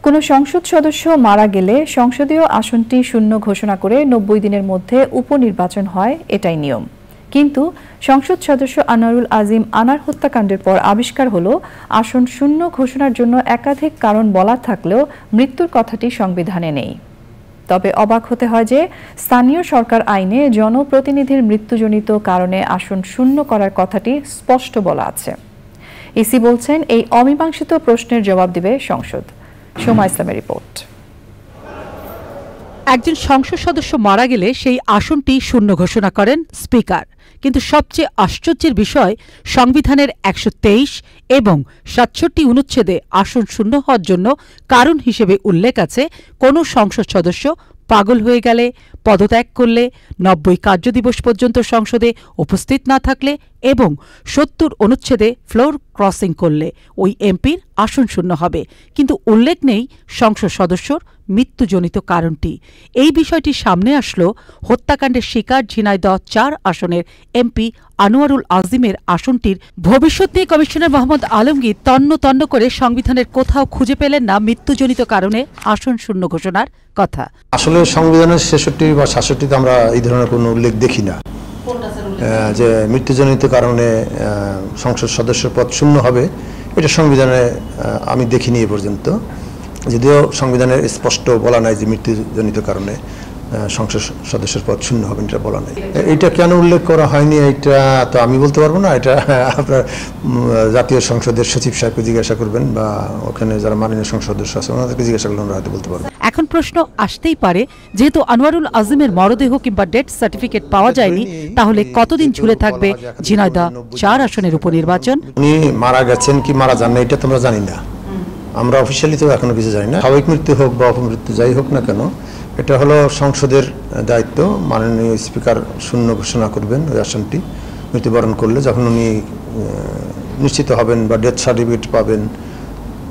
কোনো সংসদ সদস্য মারা গেলে সংসদীয় আসনটি শূন্য ঘোষণা করে ৯০ দিনের মধ্যে উপনির্বাচন হয়, এটাই নিয়ম। কিন্তু সংসদ সদস্য আনোয়ারুল আজিম আনার হত্যাকাণ্ডের পর আবিষ্কার হলো আসন শূন্য ঘোষণার জন্য একাধিক কারণ বলা থাকলেও মৃত্যুর কথাটি সংবিধানে নেই। তবে অবাক হতে হয় যে স্থানীয় সরকার আইনে জনপ্রতিনিধির মৃত্যুজনিত কারণে আসন শূন্য করার কথাটি স্পষ্ট বলা আছে। ইসি বলছেন এই অমীমাংসিত প্রশ্নের জবাব দিবে সংসদ। সোমা ইসলামের রিপোর্ট। একজন সংসদ সদস্য মারা গেলে সেই আসনটি শূন্য ঘোষণা করেন স্পিকার। কিন্তু সবচেয়ে আশ্চর্যের বিষয়, সংবিধানের ১২৩ এবং ৬৭ অনুচ্ছেদে আসন শূন্য হওয়ার জন্য কারণ হিসেবে উল্লেখ আছে কোনো সংসদ সদস্য পাগল হয়ে গেলে, পদত্যাগ করলে, ৯০ কার্যদিবস পর্যন্ত সংসদে উপস্থিত না থাকলে এবং ৭০ অনুচ্ছেদে ফ্লোর ক্রসিং করলে ওই এমপির আসন শূন্য হবে। কিন্তু উল্লেখ নেই সংসদ সদস্যর মৃত্যুজনিত কারণটি। এই বিষয়টি সামনে আসলো হত্যাকাণ্ডের শিকার ঝিনাইদহ ৪ আসনের এমপি আনোয়ারুল আজিমের আসনটির ভবিষ্যৎ নিয়ে কমিশনার মোহাম্মদ আলমগীর তন্ন তন্ন করে সংবিধানের কোথাও খুঁজে পেলেন না মৃত্যুজনিত কারণে আসন শূন্য ঘোষণার কথা। আসলে সংবিধানের ৬৬ বা ৬৭তে আমরা এই ধরনের কোনো উল্লেখ দেখি না যে মৃত্যুজনিত কারণে সংসদ সদস্যের পদ শূন্য হবে। এটা সংবিধানে আমি দেখিনি এ পর্যন্ত, যদিও সংবিধানের স্পষ্ট বলা নাই যে মৃত্যুজনিত কারণে সংসদ সদস্যের পদ শূন্য হবে, এটা বলা নাই। এটা কেন উল্লেখ করা হয়নি এটা তো আমি বলতে পারবো না। এটা আপনার জাতীয় সংসদের সচিব সাহেবকে জিজ্ঞাসা করবেন বা ওখানে যারা মাননীয় সংসদ সদস্য আছে ওনাদেরকে জিজ্ঞাসা করলে ওনারা হয়তো বলতে পারবেন। এখন প্রশ্ন আসতেই পারে, যেহেতু আনোয়ারুল আজিমের মরদেহ কিংবা ডেথ সার্টিফিকেট পাওয়া যায়নি, তাহলে কতদিন ঝুলে থাকবে ঝিনাইদহ ৪ আসনের উপনির্বাচন? উনি মারা গেছেন কি মারা যান না এটা তোমরা জানি না, আমরা অফিসিয়ালি তো এখনো কিছু জানি না। স্বাভাবিক মৃত্যু হোক বা অপমৃত্যু যাই হোক না কেন, এটা হলো সংসদের দায়িত্ব। মাননীয় স্পিকার শূন্য ঘোষণা করবেন ওই আসনটি মৃত্যুবরণ করলে। যখন উনি নিশ্চিত হবেন বা ডেথ সার্টিফিকেট পাবেন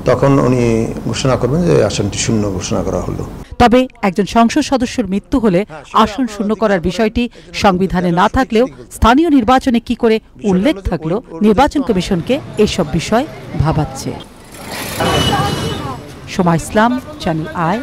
তখন উনি ঘোষণা করবেন যে আসনটি শূন্য ঘোষণা করা হলো। তবে একজন সংসদ সদস্যের মৃত্যু হলে আসন শূন্য করার বিষয়টি সংবিধানে না থাকলেও স্থানীয় নির্বাচনে কি করে উল্লেখ থাকলো নির্বাচন কমিশনকে এসব বিষয় ভাবাচ্ছে। সোমা ইসলাম, চ্যানেল আই।